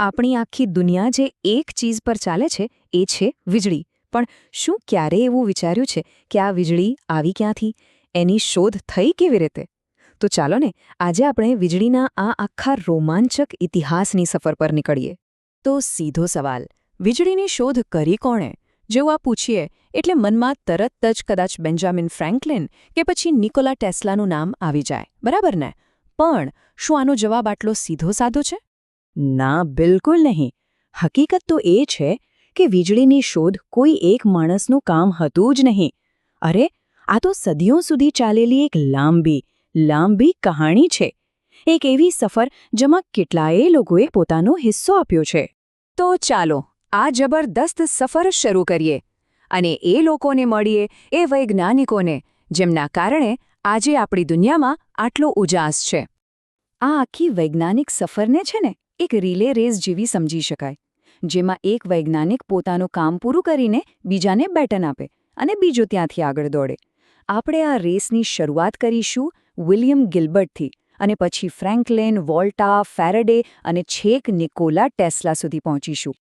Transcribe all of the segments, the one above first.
આપણી આખી દુનિયા જે એક ચીજ પર ચાલે છે એ છે વીજળી. પણ શું ક્યારેય એવું વિચાર્યું છે કે આ વીજળી આવી ક્યાંથી, એની શોધ થઈ કેવી રીતે? તો ચાલો ને આજે આપણે વીજળીના આ આખા રોમાંચક ઇતિહાસની સફર પર નીકળીએ. તો સીધો સવાલ, વીજળીની શોધ કરી કોણે? જેવું આ પૂછીએ એટલે મનમાં તરત જ કદાચ બેન્જામિન ફ્રેન્કલિન કે પછી નિકોલા ટેસ્લાનું નામ આવી જાય, બરાબર ને? પણ શું આનો જવાબ આટલો સીધો સાધો છે? ના, બિલકુલ નહીં. હકીકત તો એ છે કે વીજળીની શોધ કોઈ એક માણસનું કામ હતું જ નહીં. અરે, આ તો સદીઓ સુધી ચાલેલી એક લાંબી કહાણી છે. એક એવી સફર જેમાં કેટલાય લોકોએ પોતાનો હિસ્સો આપ્યો છે. તો ચાલો આ જબરદસ્ત સફર શરૂ કરીએ અને એ લોકોને મળીએ, એ વૈજ્ઞાનિકોને જેમના કારણે આજે આપણી દુનિયામાં આટલો ઉજાસ છે. આ આખી વૈજ્ઞાનિક સફરને છે ને એક રિલે રેસ જેવી સમજી શકાય, જેમાં એક વૈજ્ઞાનિક પોતાનું કામ પૂરું કરીને બીજાને બેટન આપે અને બીજો ત્યાંથી આગળ દોડે. આપણે આ રેસની શરૂઆત કરીશું વિલિયમ ગિલ્બર્ટથી અને પછી ફ્રેન્કલિન, વોલ્ટા, ફેરાડે અને છેક નિકોલા ટેસ્લા સુધી પહોંચીશું.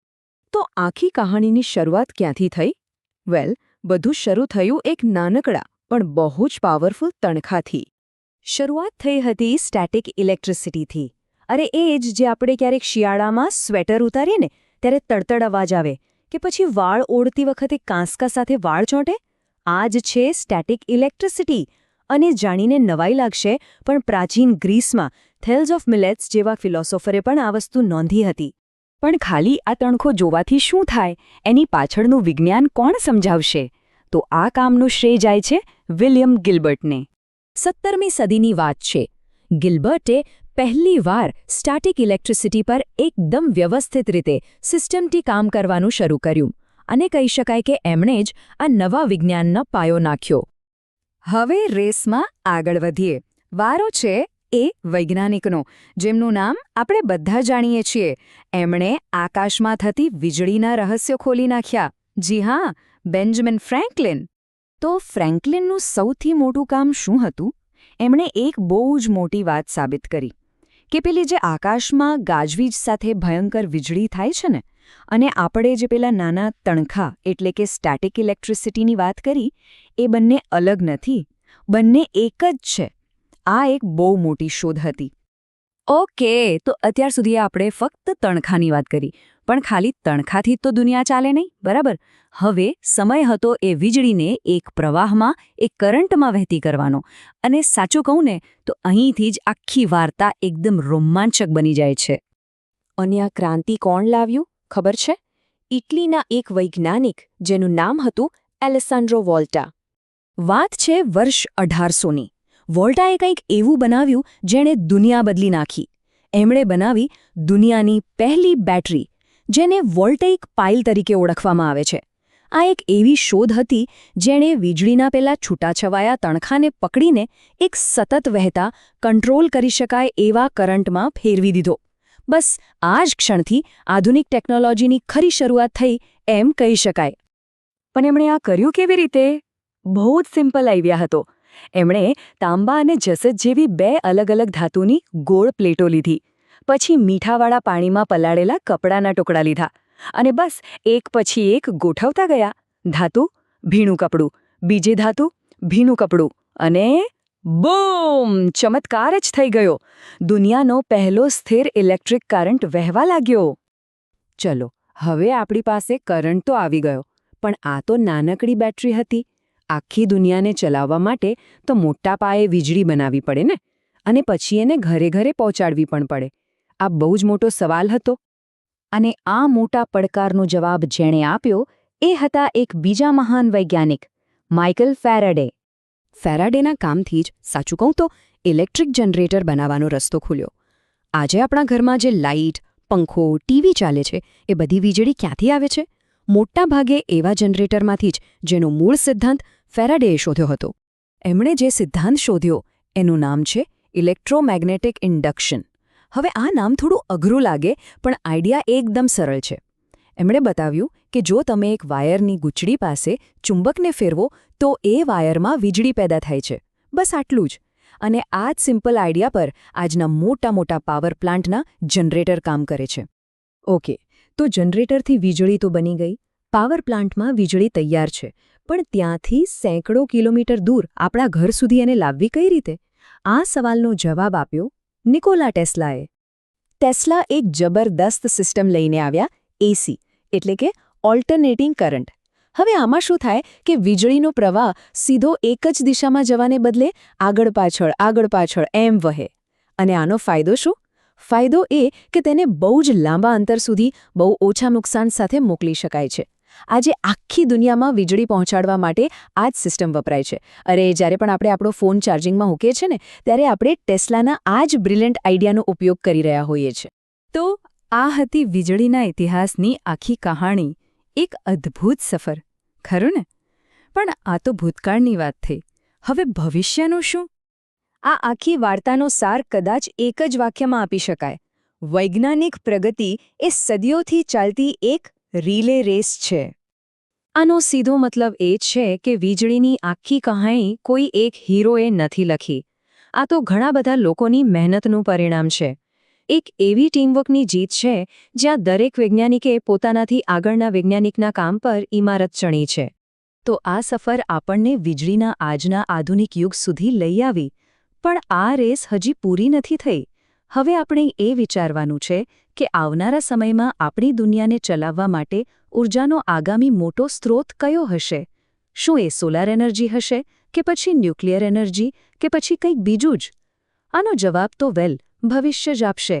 તો આખી કહાણીની શરૂઆત ક્યાંથી થઈ? વેલ, બધું શરૂ થયું એક નાનકડા પણ બહુ જ પાવરફુલ તણખાથી. શરૂઆત થઈ હતી સ્ટેટિક ઇલેક્ટ્રિસિટીથી. અરે એ જ જે આપણે ક્યારેક શિયાળામાં સ્વેટર ઉતારીએ ને ત્યારે તડતડ અવાજ આવે, કે પછી વાળ ઓળતી વખતે કાંસકા સાથે વાળ ચોંટે. આ જ છે સ્ટેટિક ઇલેક્ટ્રિસિટી. અને જાણીને નવાઈ લાગશે, પણ પ્રાચીન ગ્રીસમાં થેલ્સ ઓફ મિલેટ્સ જેવા ફિલોસોફરે પણ આ વસ્તુ નોંધી હતી. પણ ખાલી આ તણખો જોવાથી શું થાય, એની પાછળનું વિજ્ઞાન કોણ સમજાવશે? તો આ કામનું શ્રેય જાય છે વિલિયમ ગિલ્બર્ટને. 17મી સદીની વાત છે. ગિલ્બર્ટે પહેલીવાર સ્ટેટિક ઇલેક્ટ્રિસિટી પર એકદમ વ્યવસ્થિત રીતે સિસ્ટમથી કામ કરવાનું શરૂ કર્યું અને કહી શકાય કે એમણે જ આ નવા વિજ્ઞાનનો પાયો નાખ્યો. હવે રેસમાં આગળ વધીએ. વારો છે એ વૈજ્ઞાનિકનો જેમનું નામ આપણે બધા જાણીએ છીએ. એમણે આકાશમાં થતી વીજળીના રહસ્યો ખોલી નાખ્યા. જી હા, બેન્જામિન ફ્રેન્કલિન. તો ફ્રેન્કલિનનું સૌથી મોટું કામ શું હતું? એમણે એક બહુ જ મોટી વાત સાબિત કરી કે પેલી જે આકાશમાં ગાજવીજ સાથે ભયંકર વીજળી થાય છે ને, અને આપણે જે પેલા નાના તણખા એટલે કે સ્ટેટિક ઇલેક્ટ્રિસિટીની વાત કરી, એ બંને અલગ નથી, બંને એક જ છે. આ એક બહુ મોટી શોધ હતી. ઓકે, તો અત્યાર સુધી આપણે ફક્ત તણખાની વાત કરી, પણ ખાલી તણખાથી તો દુનિયા ચાલે નહીં, બરાબર? હવે સમય હતો એ વીજળીને એક પ્રવાહમાં, એક કરંટમાં વહેતી કરવાનો. અને સાચું કહું ને તો અહીંથી જ આખી વાર્તા એકદમ રોમાંચક બની જાય છે. અને આ ક્રાંતિ કોણ લાવ્યું ખબર છે? ઇટલીના એક વૈજ્ઞાનિક જેનું નામ હતું એલેસાન્ડ્રો વોલ્ટા. વાત છે વર્ષ 1800ની. વોલ્ટાએ કંઈક એવું બનાવ્યું જેણે દુનિયા બદલી નાખી. એમણે બનાવી દુનિયાની પહેલી બેટરી, જેને વોલ્ટેઇક પાઇલ તરીકે ઓળખવામાં આવે છે. આ એક એવી શોધ હતી જેણે વીજળીના પેલા છૂટાછવાયા તણખાને પકડીને એક સતત વહેતા, કંટ્રોલ કરી શકાય એવા કરંટમાં ફેરવી દીધો. બસ આ જ ક્ષણથી આધુનિક ટેકનોલોજીની ખરી શરૂઆત થઈ એમ કહી શકાય. પણ એમણે આ કર્યું કેવી રીતે? બહુ જ સિમ્પલ આઈડિયા હતો. એમણે તાંબા અને જસત જેવી બે અલગ અલગ ધાતુની ગોળ પ્લેટો લીધી. પછી મીઠાવાળા પાણીમાં પલાળેલા કપડાના ટુકડા લીધા અને બસ એક પછી એક ગોઠવતા ગયા. ધાતુ, ભીનું કપડું, બીજી ધાતુ, ભીનું કપડું, અને બૂમ! ચમત્કાર જ થઈ ગયો. દુનિયાનો પહેલો સ્થિર ઇલેક્ટ્રિક કરંટ વહેવા લાગ્યો. ચલો, હવે આપણી પાસે કરંટ તો આવી ગયો, પણ આ તો નાનકડી બેટરી હતી. આખી દુનિયાને ચલાવવા માટે તો મોટા પાયે વીજળી બનાવવી પડે ને, અને પછી એને ઘરે ઘરે પહોંચાડવી પણ પડે. આ બહુ જ મોટો સવાલ હતો. અને આ મોટા પડકારનો જવાબ જેણે આપ્યો એ હતા એક બીજા મહાન વૈજ્ઞાનિક, માઇકલ ફેરાડે. ફેરાડેના કામથી જ, સાચું કહું તો, ઇલેક્ટ્રિક જનરેટર બનાવવાનો રસ્તો ખુલ્યો. આજે આપણા ઘરમાં જે લાઇટ, પંખો, ટીવી ચાલે છે, એ બધી વીજળી ક્યાંથી આવે છે? મોટા ભાગે એવા જનરેટરમાંથી જ જેનો મૂળ સિદ્ધાંત ફેરાડેએ શોધ્યો હતો. એમણે જે સિદ્ધાંત શોધ્યો એનું નામ છે ઇલેક્ટ્રોમેગ્નેટિક ઇન્ડક્શન. હવે આ નામ થોડું અઘરું લાગે, પણ આઈડિયા એકદમ સરળ છે. એમણે બતાવ્યું કે જો તમે એક વાયરની ગૂંચડી પાસે ચુંબકને ફેરવો તો એ વાયરમાં વીજળી પેદા થાય છે. બસ આટલું જ. અને આ જ સિમ્પલ આઈડિયા પર આજના મોટા મોટા પાવર પ્લાન્ટના જનરેટર કામ કરે છે. ઓકે, તો જનરેટરથી વીજળી તો બની ગઈ, પાવર પ્લાન્ટમાં વીજળી તૈયાર છે, પણ ત્યાંથી સેંકડો કિલોમીટર દૂર આપણા ઘર સુધી એને લાવવી કઈ રીતે? આ સવાલનો જવાબ આપ્યો નિકોલા ટેસ્લાએ. ટેસ્લા એક જબરદસ્ત સિસ્ટમ લઈને આવ્યા, એસી, એટલે કે ઓલ્ટરનેટિંગ કરંટ. હવે આમાં શું થાય કે વીજળીનો પ્રવાહ સીધો એક જ દિશામાં જવાને બદલે આગળ પાછળ એમ વહે. અને આનો ફાયદો શું? ફાયદો એ કે તેને બહુ જ લાંબા અંતર સુધી બહુ ઓછા નુકસાન સાથે મોકલી શકાય છે. આજે આખી દુનિયામાં વીજળી પહોંચાડવા માટે આ જ સિસ્ટમ વપરાય છે. અરે, જ્યારે પણ આપણે આપણો ફોન ચાર્જિંગમાં મૂકીએ છીએ ને, ત્યારે આપણે ટેસ્લાના આ જ બ્રિલિયન્ટ આઈડિયાનો ઉપયોગ કરી રહ્યા હોઈએ છીએ. તો આ હતી વીજળીના ઇતિહાસની આખી કહાણી, એક અદ્ભુત સફર, ખરું ને? પણ આ તો ભૂતકાળની વાત થઈ. હવે ભવિષ્યનું શું? આ આખી વાર્તાનો સાર કદાચ એક જ વાક્યમાં આપી શકાય: વૈજ્ઞાનિક પ્રગતિ એ સદીઓથી ચાલતી એક રિલે રેસ છે. આનો સીધો મતલબ એ છે કે વીજળીની આખી કહાણી કોઈ એક હીરોએ નથી લખી. આ તો ઘણા બધા લોકોની મહેનતનું પરિણામ છે. એક એવી ટીમવર્કની જીત છે જ્યાં દરેક વૈજ્ઞાનિકે પોતાનાથી આગળના વૈજ્ઞાનિકના કામ પર ઇમારત ચણી છે. તો આ સફર આપણને વીજળીના આજના આધુનિક યુગ સુધી લઈ આવી. પણ આ રેસ હજી પૂરી નથી થઈ. હવે આપણે એ વિચારવાનું છે કે આવનારા સમયમાં આપણી દુનિયાને ચલાવવા માટે ઊર્જાનો આગામી મોટો સ્ત્રોત કયો હશે? શું એ સોલાર એનર્જી હશે, કે પછી ન્યુક્લિયર એનર્જી, કે પછી કંઈક બીજું જ? આનો જવાબ તો ભવિષ્ય જ આપશે.